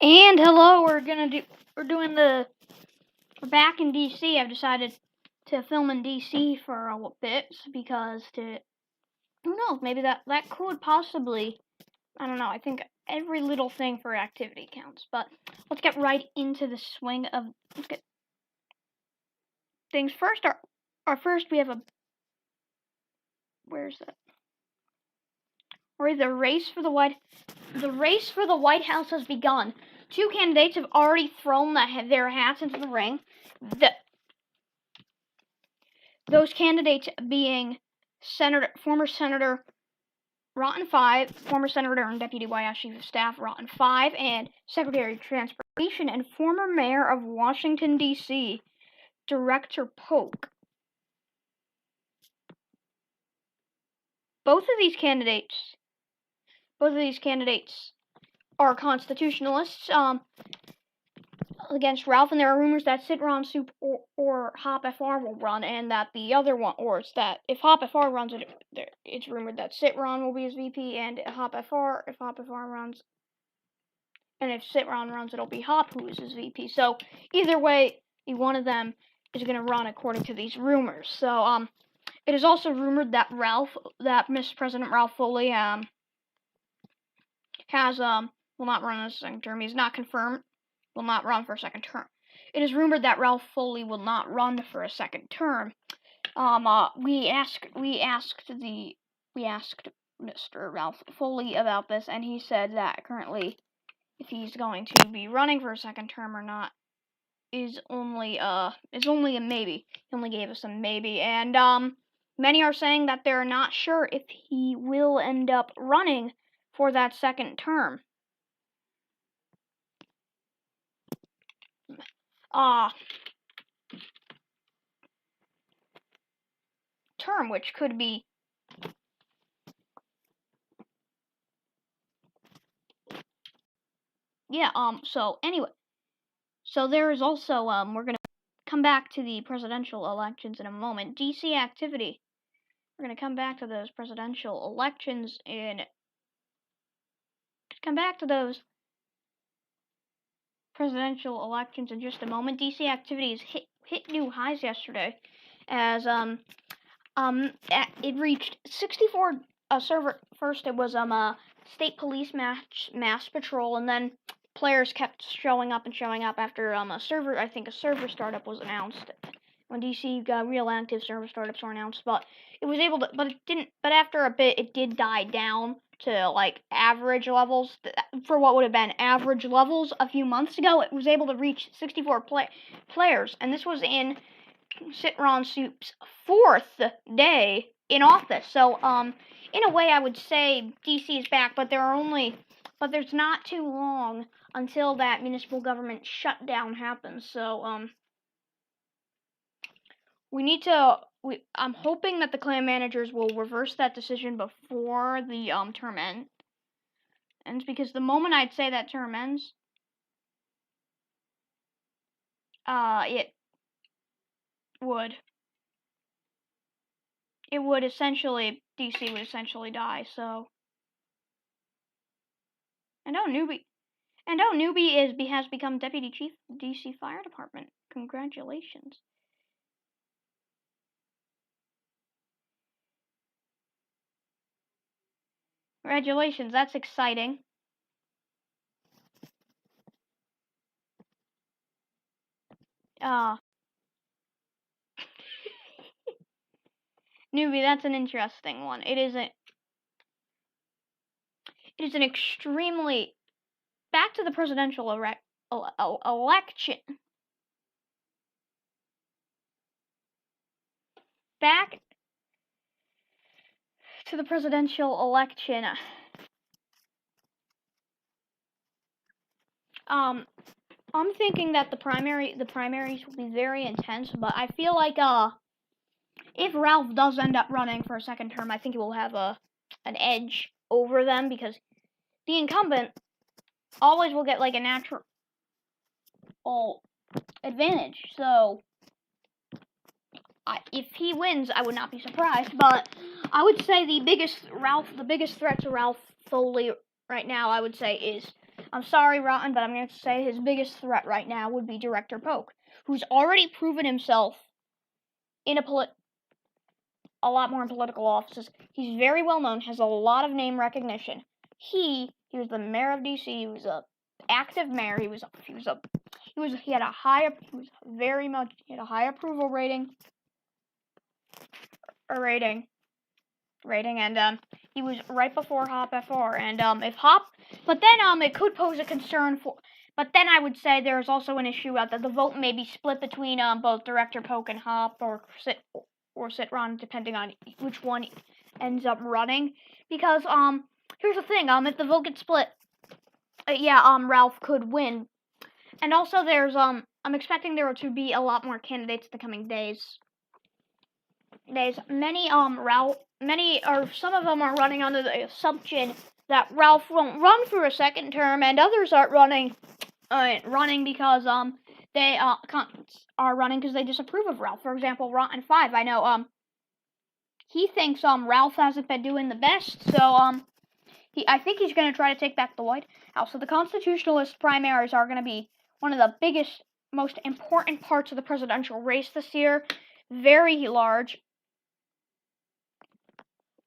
And hello, we're back in DC. I've decided to film in DC for a bit because who knows, maybe that could possibly, I don't know, I think every little thing for activity counts. But let's get right into the swing of, let's get things first. First we have where's that? The race for the White House has begun. Two candidates have already thrown their hats into the ring. Those candidates being former Senator Rotten 5, former Senator and Deputy White House Chief of Staff Rotten 5, and Secretary of Transportation and former Mayor of Washington, D.C., Director Polk. Both of these candidates are constitutionalists against Ralph, and there are rumors that Sit Ron Soup or Hop FR will run, and that the other one, or it's that if Hop FR runs it's rumored that Sit Ron will be his VP, and if Hop FR runs, and if Sit Ron runs, it'll be Hop who is his VP. So either way, one of them is going to run according to these rumors. So it is also rumored that Mr. President Ralph Foley will not run a second term. He's not confirmed. Will not run for a second term. It is rumored that Ralph Foley will not run for a second term. We asked Mr. Ralph Foley about this, and he said that currently, if he's going to be running for a second term or not, is only a maybe. He only gave us a maybe, and many are saying that they're not sure if he will end up running for that second term. Term, which could be so anyway, so there is also we're gonna come back to the presidential elections in a moment. DC activity, we're gonna come back to those presidential elections in just a moment. DC activity has hit new highs yesterday, as it reached 64 server. First it was state police mass patrol, and then players kept showing up after a server startup was announced. When DC real active server startups were announced, but after a bit it did die down to like average levels. For what would have been average levels a few months ago, it was able to reach 64 players, and this was in Sit Ron Soup's 4th day in office. So in a way I would say DC is back, but there's not too long until that municipal government shutdown happens. So I'm hoping that the clan managers will reverse that decision before the term ends, because the moment I'd say that term ends, DC would essentially die. So, and Newbie has become Deputy Chief of the DC Fire Department. Congratulations. Congratulations, that's exciting. Newbie, that's an interesting one. It is an extremely, back to the presidential election. Back to the presidential election. I'm thinking that the primaries will be very intense, but I feel like if Ralph does end up running for a second term, I think he will have an edge over them, because the incumbent always will get like a natural advantage. So if he wins, I would not be surprised. But I would say the biggest threat to Ralph Foley right now, I would say, is I'm sorry, Rotten, but I'm going to say his biggest threat right now would be Director Polk, who's already proven himself in a lot more in political offices. He's very well known, has a lot of name recognition. He was the mayor of DC. He was a active mayor. He had a high approval rating, and he was right before Hop FR. And if Hop, but then it could pose a concern for. But then I would say there's also an issue that the vote may be split between both Director Polk and Hop, or sit Ron, depending on which one ends up running. Because here's the thing, if the vote gets split, Ralph could win. And also there's I'm expecting there to be a lot more candidates in the coming days. Some of them are running under the assumption that Ralph won't run for a second term, and others aren't running because they are running because they disapprove of Ralph. For example, Rotten 5, I know he thinks Ralph hasn't been doing the best, so I think he's going to try to take back the White House. So the constitutionalist primaries are going to be one of the biggest, most important parts of the presidential race this year. Very large.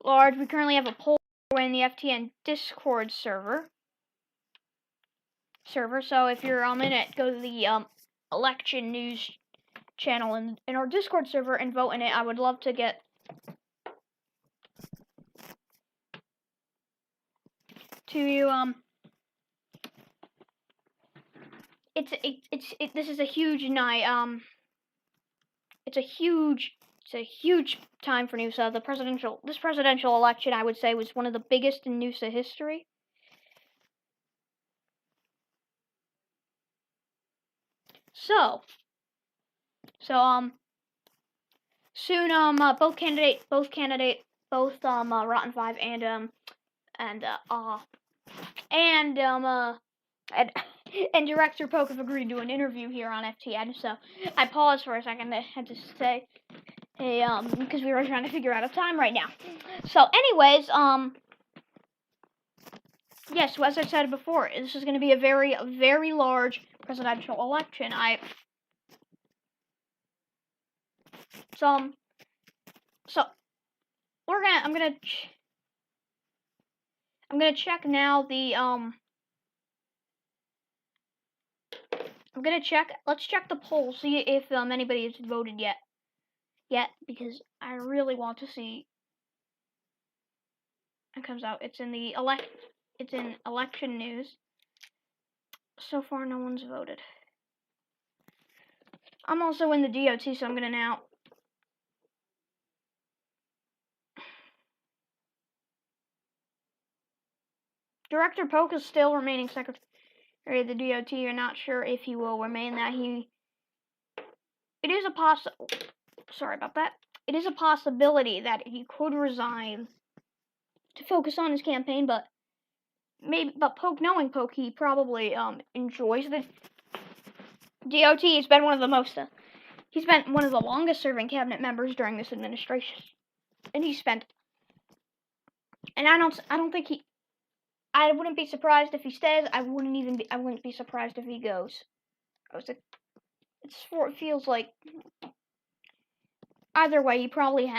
We currently have a poll in the FTN Discord server. So if you're in it, go to the election news channel in our Discord server and vote in it. I would love to get to you. This is a huge night. It's a huge time for Noosa. This presidential election, I would say, was one of the biggest in Noosa history. So soon both Rotten 5 and Director Polk have agreed to an interview here on FTN. So I paused for a second. I had to say, hey, because we were trying to figure out a time right now. So, anyways, yes. So as I said before, this is going to be a very large presidential election. I'm gonna check now let's check the poll, see if anybody has voted yet, because I really want to see it comes out. It's in election news. So far no one's voted. I'm also in the DOT, so I'm gonna now Director Polk is still remaining Secretary of the DOT. You're not sure if he will remain that. It is a possibility that he could resign to focus on his campaign, but Polk, knowing Polk, he probably enjoys the DOT. He's been one of the longest serving cabinet members during this administration, and I wouldn't be surprised if he stays. I wouldn't be surprised if he goes. It feels like either way, he probably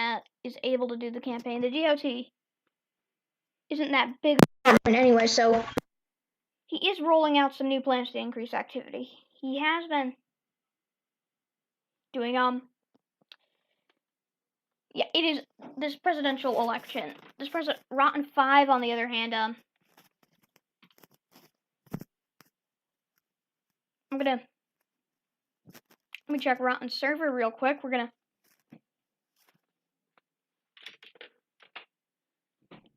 is able to do the campaign. The DOT isn't that big anyway, so he is rolling out some new plans to increase activity. He has been doing it is this presidential election. Rotten 5, on the other hand, let me check Rotten server real quick.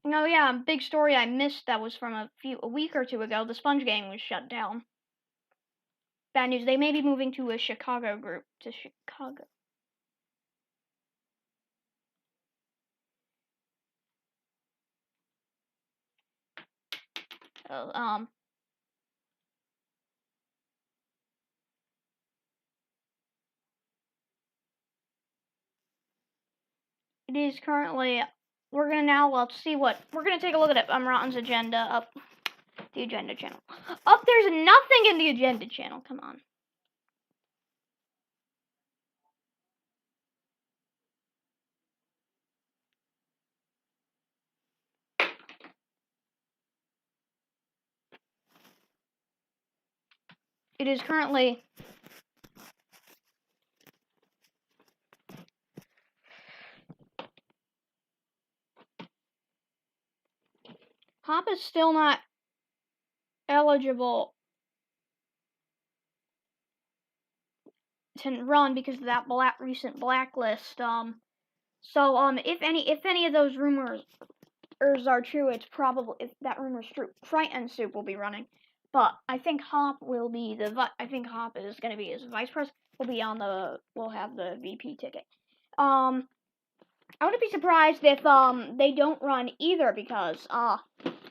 Oh yeah, big story I missed that was from a week or two ago. The Sponge Gang was shut down. Bad news. They may be moving to a Chicago group. To Chicago. It is currently. Let's see what we're gonna take a look at Rotten's agenda up. The agenda channel. Oh, there's nothing in the agenda channel. Come on. It is currently Hop is still not eligible to run because of that recent blacklist. If any of those rumors are true, it's probably, if that rumor is true, Frightened Soup will be running. But I think Hop will be Hop is going to be his vice president. Will have the VP ticket. I wouldn't be surprised if they don't run either, because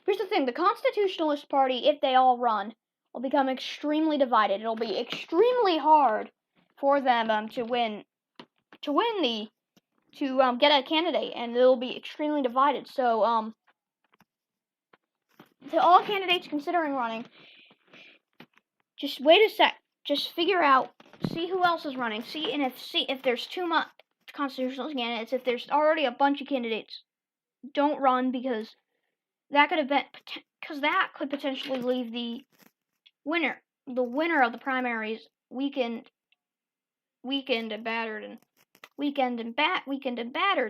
here's the thing: the Constitutionalist Party, if they all run, will become extremely divided. It'll be extremely hard for them to get a candidate, and it'll be extremely divided. So to all candidates considering running, just wait a sec. Just figure out, see who else is running. See if there's too much constitutional candidates. If there's already a bunch of candidates, don't run, because that could potentially leave the winner of the primaries weakened and battered.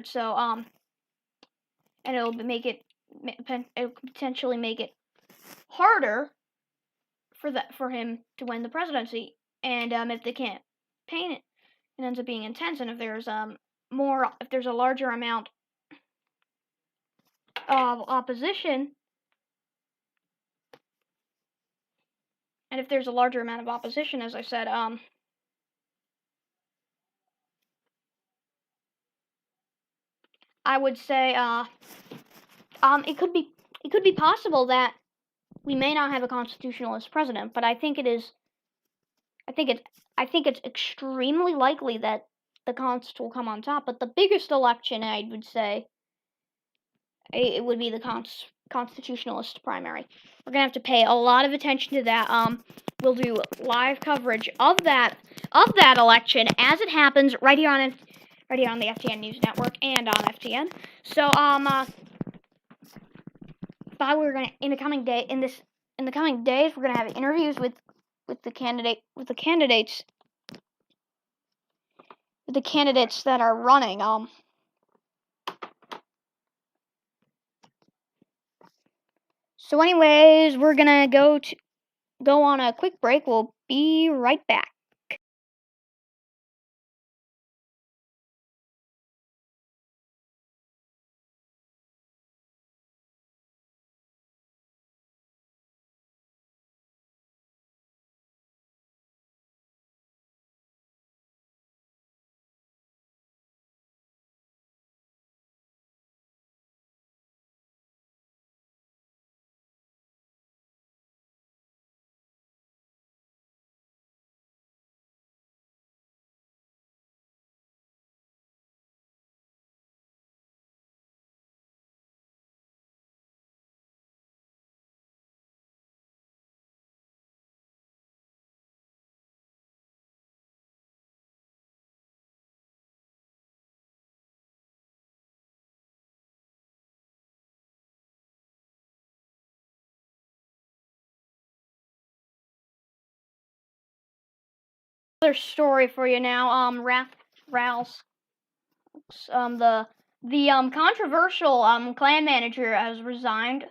So and it'll potentially make it harder for him to win the presidency. And if the campaign it ends up being intense, and if there's a larger amount of opposition, as I said, I would say it could be possible that we may not have a constitutionalist president, but I think it's extremely likely that the Const will come on top. But the biggest election, I would say, it would be the constitutionalist primary. We're gonna have to pay a lot of attention to that. We'll do live coverage of that election as it happens right here on the FTN News Network and on FTN. So we're gonna in the coming days we're gonna have interviews with the candidates that are running. So anyways, we're gonna go on a quick break. We'll be right back. Another story for you now. Rouse, the controversial clan manager has resigned,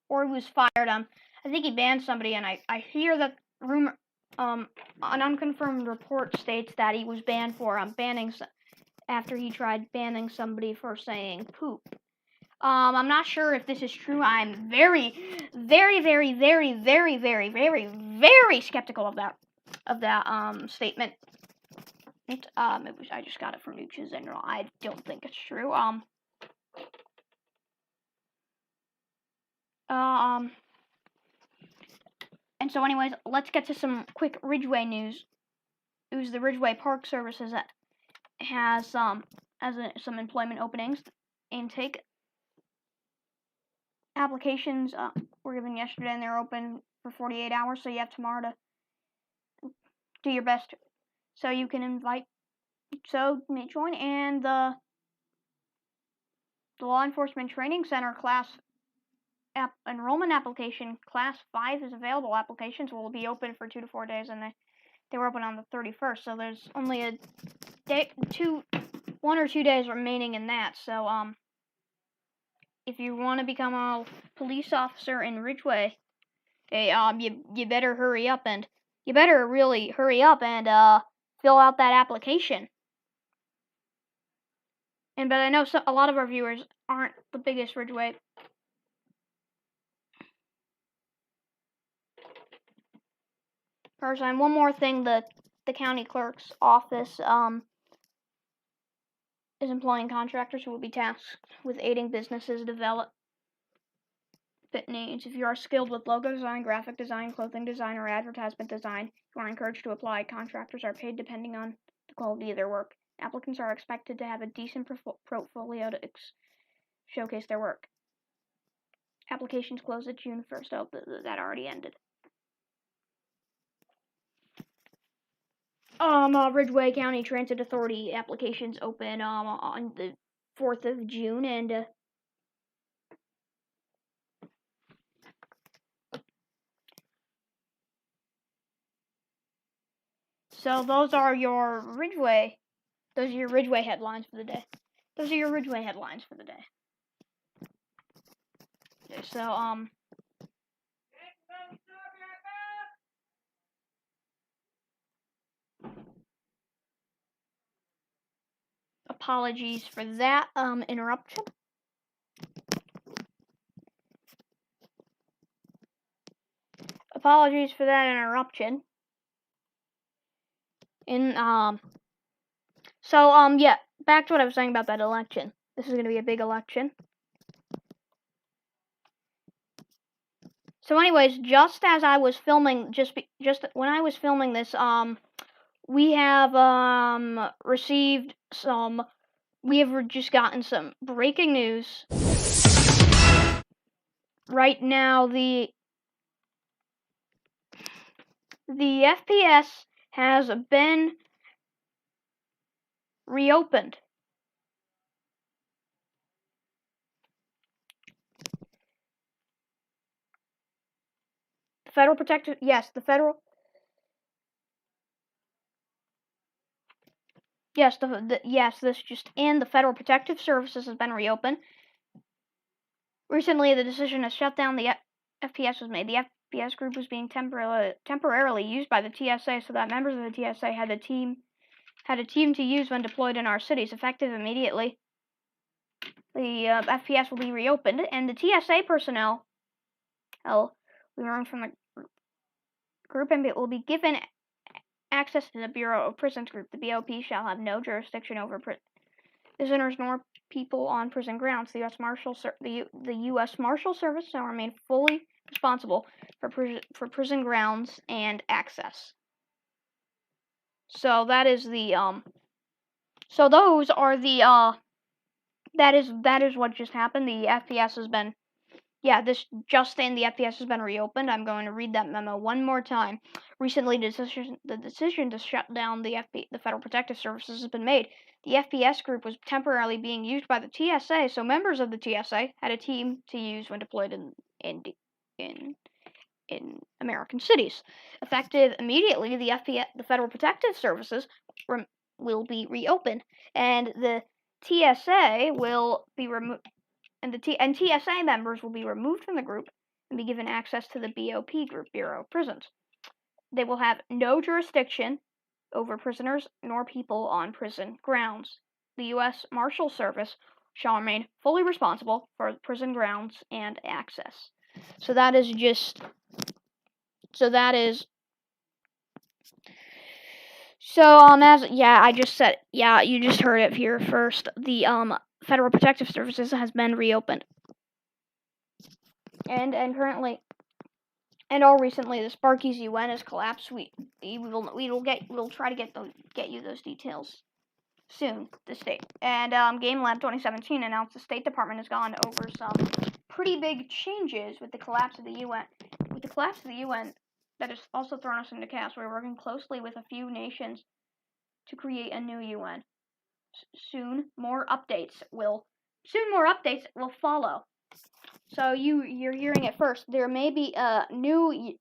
or he was fired. I think he banned somebody, and I hear that rumor. An unconfirmed report states that he was banned for after he tried banning somebody for saying poop. I'm not sure if this is true. I'm very, very, very, very, very, very, very, very skeptical of that statement. I just got it from News General. I don't think it's true. And so anyways, let's get to some quick Ridgeway news. It was the Ridgeway Park Services that has some employment openings intake. applications were given yesterday, and they're open for 48 hours, so you have tomorrow to do your best so you can join. And the Law Enforcement Training Center class enrollment application, class 5 is available. Applications will be open for 2 to 4 days, and they were open on the 31st, so there's only a day, 1 or 2 days remaining in that. So if you want to become a police officer in Ridgeway, you better hurry up, and you better really hurry up and fill out that application. But I know a lot of our viewers aren't the biggest Ridgeway person. One more thing, the county clerk's office is employing contractors who will be tasked with aiding businesses develop fit needs. If you are skilled with logo design, graphic design, clothing design, or advertisement design, you are encouraged to apply. Contractors are paid depending on the quality of their work. Applicants are expected to have a decent portfolio to showcase their work. Applications close at June 1st. Oh, that already ended. Ridgeway County Transit Authority applications open on the 4th of June, and so those are your Ridgeway headlines for the day. So apologies for that interruption. Yeah, back to what I was saying about that election. This is going to be a big election. So anyways, just as I was filming, just when I was filming this, we have just gotten some breaking news. Right now, the FPS has been reopened. The Federal Protective Services has been reopened. Recently, the decision to shut down the FPS was made. The FPS group was being temporarily used by the TSA, so that members of the TSA had a team to use when deployed in our cities. Effective immediately, the FPS will be reopened, and the TSA personnel will be removed from the group and will be given access to the Bureau of Prisons group. The BOP shall have no jurisdiction over prisoners nor people on prison grounds. The U.S. Marshal Service shall remain fully responsible for prison grounds and access. So that is the So those are the that is what just happened. The FPS has been the FPS has been reopened. I'm going to read that memo one more time. Recently, the decision to shut down the Federal Protective Services has been made. The FPS group was temporarily being used by the TSA, so members of the TSA had a team to use when deployed in American cities. Effective immediately, the Federal Protective Services will be reopened, and the TSA will be removed. And TSA members will be removed from the group and be given access to the BOP group, Bureau of Prisons. They will have no jurisdiction over prisoners nor people on prison grounds. The U.S. Marshal Service shall remain fully responsible for prison grounds and access. So that is just. So that is. So I just said, you just heard it here first. The Federal Protective Services has been reopened. And recently, the Sparky's UN has collapsed. We'll try to get you those details soon. The state and Game Lab 2017 announced the State Department has gone over some pretty big changes with the collapse of the UN. With the collapse of the UN, that has also thrown us into chaos. We're working closely with a few nations to create a new UN. Soon more updates will follow. So you're hearing it first. There may be a new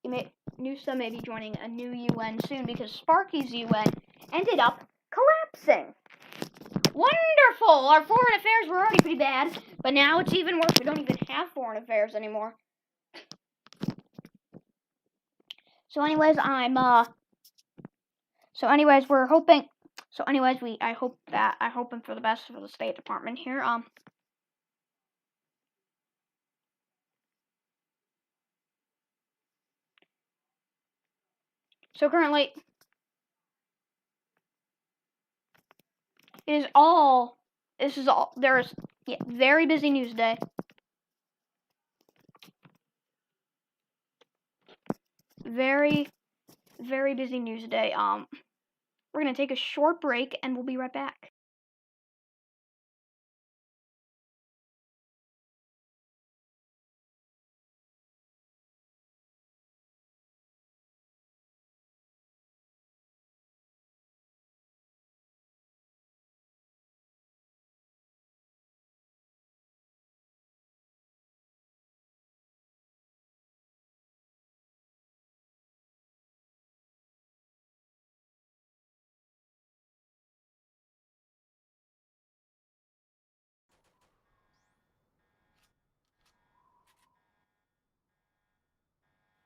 NUSA may be joining a new UN soon because Sparky's UN ended up collapsing. Wonderful! Our foreign affairs were already pretty bad, but now it's even worse. We don't even have foreign affairs anymore. So anyways, we're hoping. So anyways, I'm hoping for the best for the State Department here. So currently, this is all. There is very busy news day. Very, very busy news day. We're gonna take a short break and we'll be right back.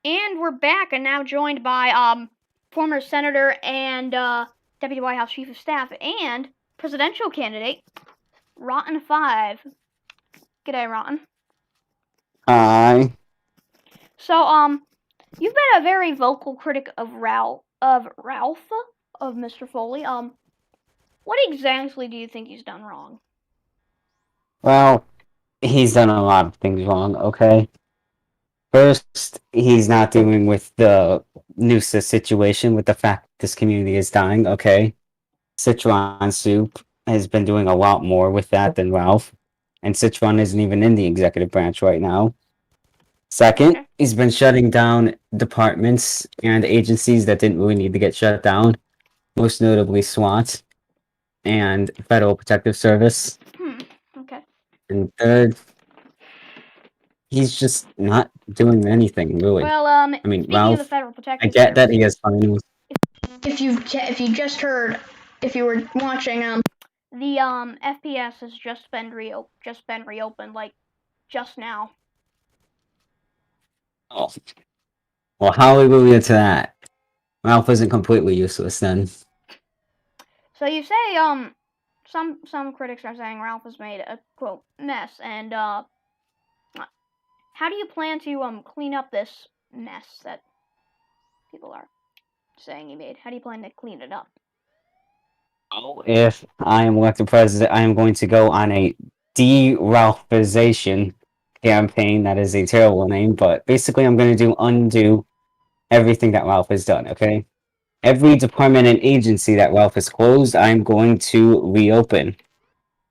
And we're back and now joined by former senator and deputy White House chief of staff and presidential candidate Rotten 5. G'day, Rotten. Hi. So you've been a very vocal critic of Ralph, of Mr. Foley. What exactly do you think he's done wrong? Well, he's done a lot of things wrong, okay? First, he's not dealing with the Noosa situation, with the fact this community is dying, okay? Citron Soup has been doing a lot more with that than Ralph, and Citron isn't even in the executive branch right now. Second, Okay. he's been shutting down departments and agencies that didn't really need to get shut down, most notably SWAT and Federal Protective Service. Okay. And third, he's just not doing anything really. Well, I mean, speaking of the Ralph, Federal I Protective get that Service, he has finals. if you just heard, if you were watching, the FPS has just been reopened, like just now. Oh. Well, hallelujah to that. Ralph isn't completely useless then. So you say some critics are saying Ralph has made a quote mess, and how do you plan to clean up this mess that people are saying he made? How do you plan to clean it up? If I am elected president, I am going to go on a de-Ralphization campaign. That is a terrible name, but basically I'm going to undo everything that Ralph has done, okay? Every department and agency that Ralph has closed, I'm going to reopen.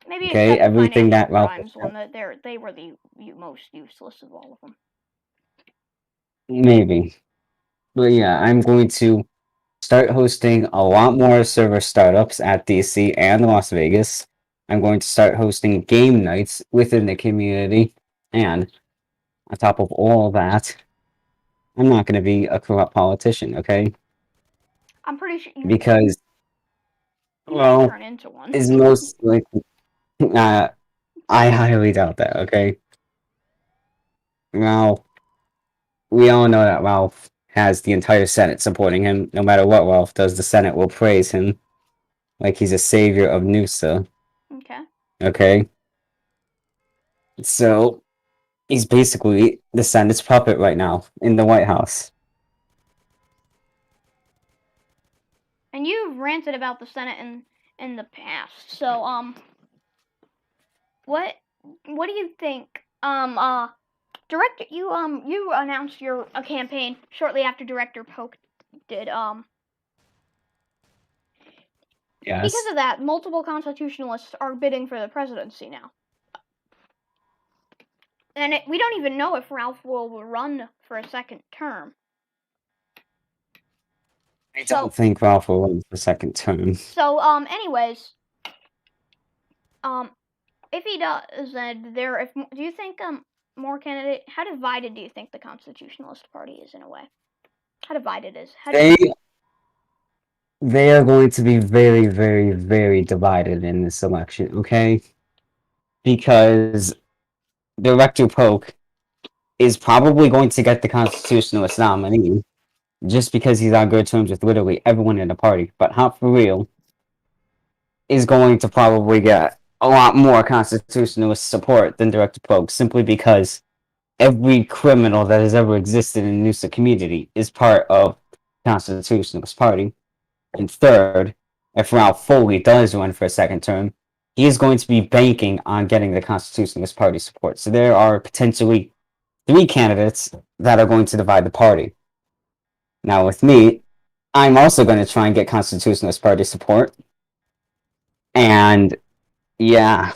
Maybe Okay, except the everything financial that Ralph has crimes one, that they were the most useless of all of them. maybe. But yeah, I'm going to start hosting a lot more server startups at DC and Las Vegas. I'm going to start hosting game nights within the community. And on top of all that, I'm not going to be a corrupt politician, okay? I'm pretty sure Because, you might well, turn into one. is most like, I highly doubt that, okay? Now, we all know that Ralph has the entire Senate supporting him. No matter what Ralph does, the Senate will praise him like he's a savior of Noosa. Okay. Okay? So, he's basically the Senate's puppet right now in the White House. And you've ranted about the Senate in the past. So what do you think? Director, you announced your campaign shortly after Director Polk did. Yes. Because of that, multiple constitutionalists are bidding for the presidency now. And we don't even know if Ralph will run for a second term. I don't think Ralph will win the second term. So, anyways, if he does, then do you think more candidate? How divided do you think the Constitutionalist Party is in a way? How divided is? They are going to be very, very, very divided in this election, okay? Because Director Polk is probably going to get the Constitutionalist nominee just because he's on good terms with literally everyone in the party. But Hot for Real is going to probably get a lot more Constitutionalist support than Director Polk simply because every criminal that has ever existed in the Noosa community is part of the Constitutionalist Party. And third, if Ralph Foley does run for a second term, he is going to be banking on getting the Constitutionalist Party support. So there are potentially 3 candidates that are going to divide the party. Now, with me, I'm also going to try and get Constitutionalist Party support. And yeah,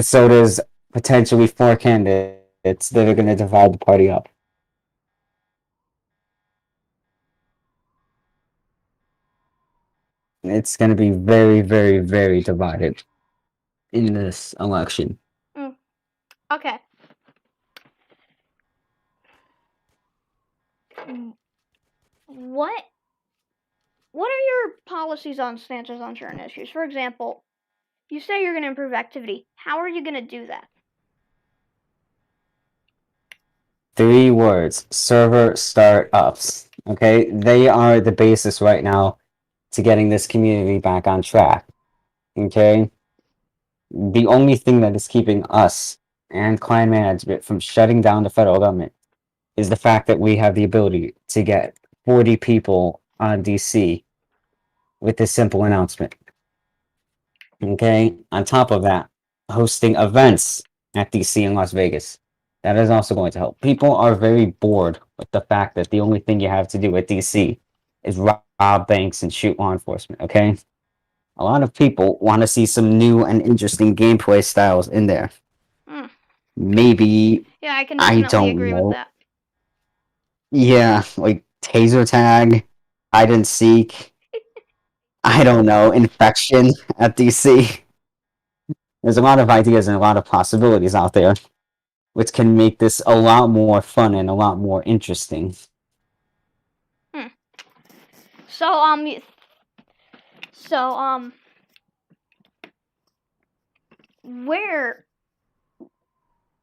so there's potentially 4 candidates that are going to divide the party up. It's going to be very, very, very divided in this election. Okay. What are your policies on stances on certain issues? For example, you say you're going to improve activity. How are you going to do that? 3 words: server startups. Okay, they are the basis right now to getting this community back on track. Okay, the only thing that is keeping us and clan management from shutting down the federal government is the fact that we have the ability to get 40 people on DC with this simple announcement. Okay, on top of that, hosting events at DC and Las Vegas. That is also going to help. People are very bored with the fact that the only thing you have to do at DC is rob banks and shoot law enforcement, okay? A lot of people want to see some new and interesting gameplay styles in there. Maybe. Yeah, I can definitely agree with that. Yeah, like taser tag, hide and seek. I don't know, infection at DC. There's a lot of ideas and a lot of possibilities out there, which can make this a lot more fun and a lot more interesting. Where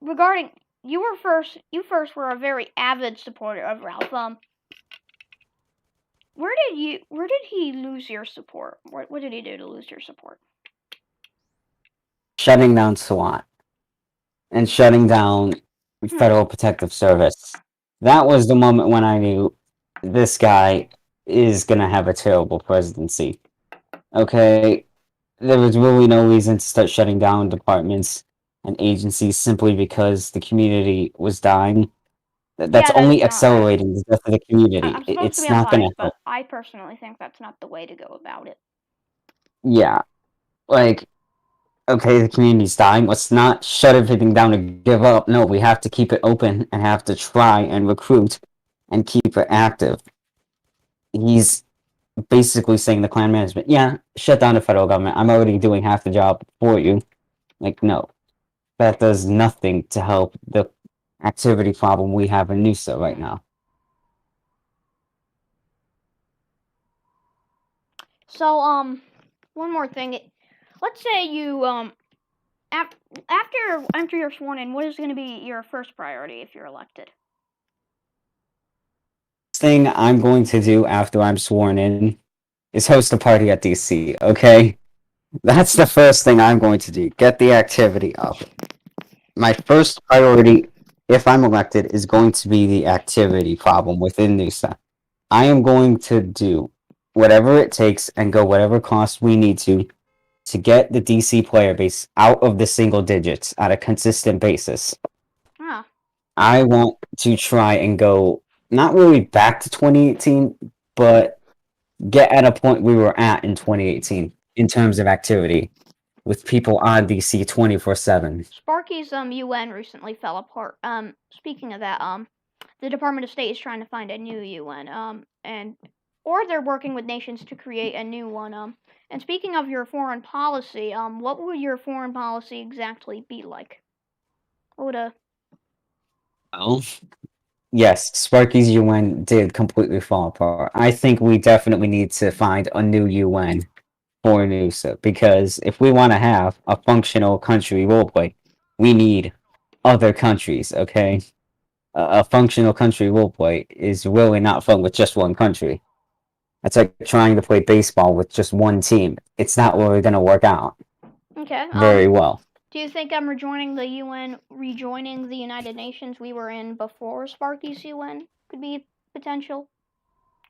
regarding you first were a very avid supporter of Ralph. Where did he lose your support? What did he do to lose your support? Shutting down SWAT and shutting down Federal Protective Service. That was the moment when I knew this guy is gonna have a terrible presidency. Okay, there was really no reason to start shutting down departments and agencies simply because the community was dying. That's only accelerating the death of the community. It's not gonna help. But I personally think that's not the way to go about it. Yeah, like, okay, the community's dying. Let's not shut everything down and give up. No, we have to keep it open and have to try and recruit and keep it active. He's basically saying to clan management, yeah, shut down the federal government. I'm already doing half the job for you. Like, no. That does nothing to help the activity problem we have in Noosa right now. So, one more thing. Let's say you, after you're sworn in, what is going to be your first priority if you're elected? Thing I'm going to do after I'm sworn in is host a party at DC, okay? That's the first thing I'm going to do. Get the activity up. My first priority, if I'm elected, is going to be the activity problem within Noosa. I am going to do whatever it takes and go whatever cost we need to get the DC player base out of the single digits on a consistent basis. I want to try and go not really back to 2018, but get at a point we were at in 2018 in terms of activity. with people on DC 24/7. Sparky's UN recently fell apart. Speaking of that, the Department of State is trying to find a new UN. Or they're working with nations to create a new one. And speaking of your foreign policy, what would your foreign policy exactly be like? What would a Well, yes, Sparky's UN did completely fall apart. I think we definitely need to find a new UN for NUSA because if we want to have a functional country roleplay, we need other countries, okay? A functional country roleplay is really not fun with just one country. It's like trying to play baseball with just one team. It's not really going to work out okay? very well. Do you think rejoining the UN, rejoining the United Nations we were in before Sparky's UN could be potential?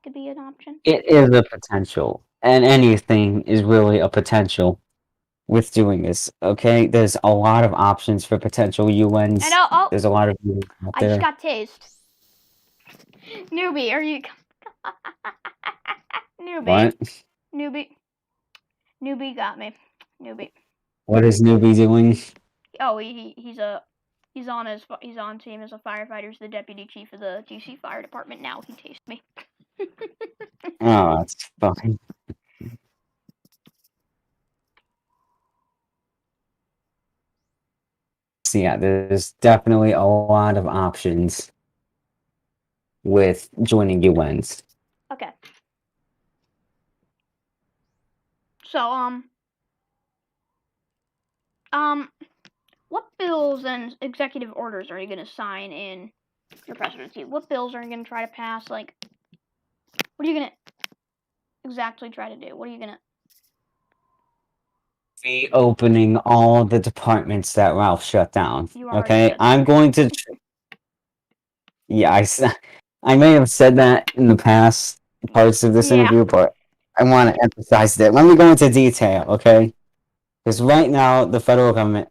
Could be an option. It is a potential, and anything is really a potential with doing this. Okay, there's a lot of options for potential UNs. And there's a lot of UNs out I just there. got tased. Newbie, are you? Newbie. What? Newbie got me. Newbie. What is Newbie doing? Oh, he's on team as a firefighter. He's the deputy chief of the DC Fire Department. Now he tased me. Oh, that's fine. So yeah, there's definitely a lot of options with joining UNs. Okay. So what bills and executive orders are you gonna sign in your presidency? What bills are you gonna try to pass? Like, what are you gonna exactly try to do? What are you gonna? Reopening all the departments that Ralph shut down. You already Okay, said I'm that. going to. Yeah, I may have said that in the past parts of this interview, but I want to emphasize that. Let me go into detail, okay? Because right now the federal government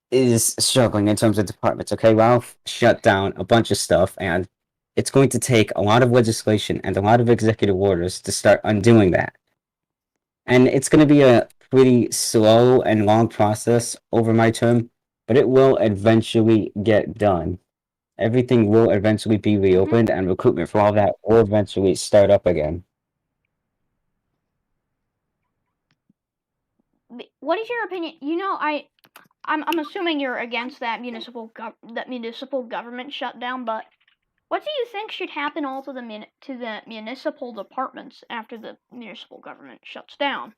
is struggling in terms of departments. Okay, Ralph shut down a bunch of stuff, and it's going to take a lot of legislation and a lot of executive orders to start undoing that. And it's going to be a pretty slow and long process over my term, but it will eventually get done. Everything will eventually be reopened, and recruitment for all that will eventually start up again. What is your opinion? You know, I'm assuming you're against that municipal government shutdown, but what do you think should happen all to the municipal departments after the municipal government shuts down?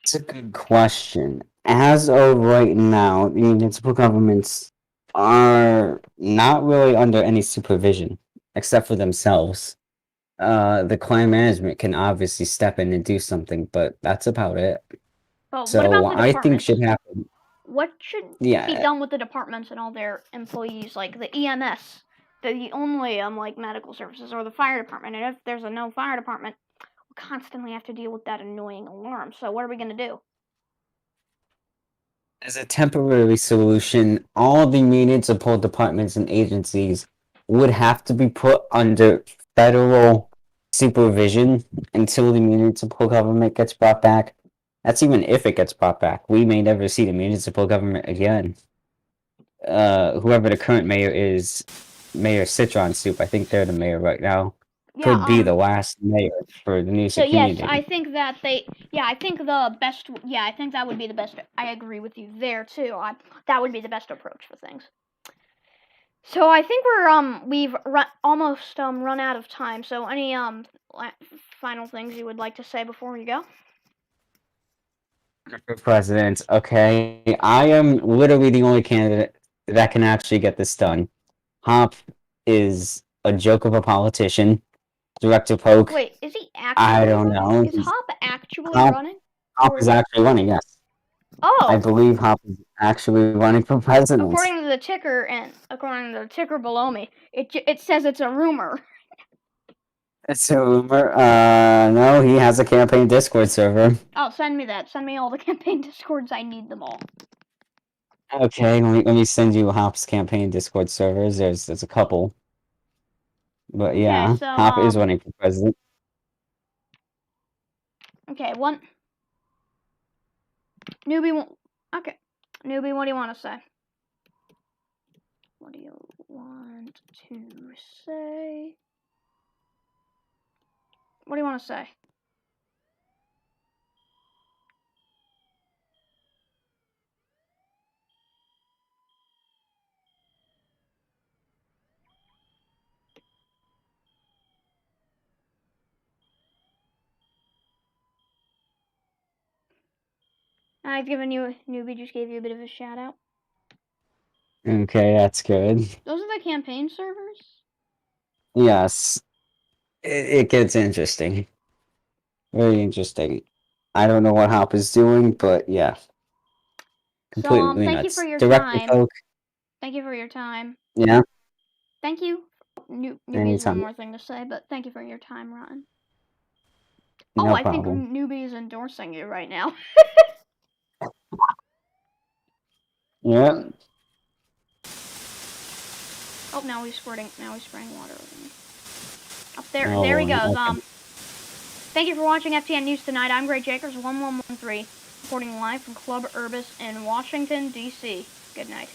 It's a good question. As of right now, the municipal governments are not really under any supervision, except for themselves. The crime management can obviously step in and do something, but that's about it. Well, So what about the I think departments? should happen. What should be done with the departments and all their employees, like the EMS, the only like medical services, or the fire department? And if there's no fire department, we constantly have to deal with that annoying alarm. So what are we gonna do? As a temporary solution, all the municipal departments and agencies would have to be put under federal supervision until the municipal government gets brought back. That's even if it gets brought back. We may never see the municipal government again. Whoever the current mayor is, Mayor Citron Soup, I think they're the mayor right now, could be the last mayor for the Noosa community. Yes, I think that I think the best. Yeah, I think that would be the best. I agree with you there too. That would be the best approach for things. So I think we've almost run out of time. So any final things you would like to say before we go? For president, okay, I am literally the only candidate that can actually get this done. Hop is a joke of a politician. Director Poke. Wait, is he actually? I don't know. Is Hop actually running? Hop is actually running, yes. Oh. I believe Hop is actually running for president. According to the ticker below me, it says it's a rumor. It's a rumor. No, he has a campaign Discord server. Oh, send me that. Send me all the campaign Discords. I need them all. Okay, let me send you Hop's campaign Discord servers. There's a couple. But yeah, okay, so, Hop is running for president. Okay, one. Okay. Newbie, what do you want to say? What do you want to say? What do you want to say? I've given you, Newbie just gave you a bit of a shout out. Okay, that's good. Those are the campaign servers? Yes. It gets interesting. Very interesting. I don't know what Hop is doing, but yeah. Completely Thank you nuts. for your Director time. Folk, Thank you for your time. yeah, Thank you. Newbie has one anytime. more thing to say, but thank you for your time, Rotten. No Oh, I think problem. Newbie is endorsing you right now. Yeah. Oh, now he's spraying water over me. Up there, Oh, there he goes. okay. Thank you for watching FTN News Tonight. I'm Great Jakers 1113, reporting live from Club Urbis in Washington, D.C. Good night.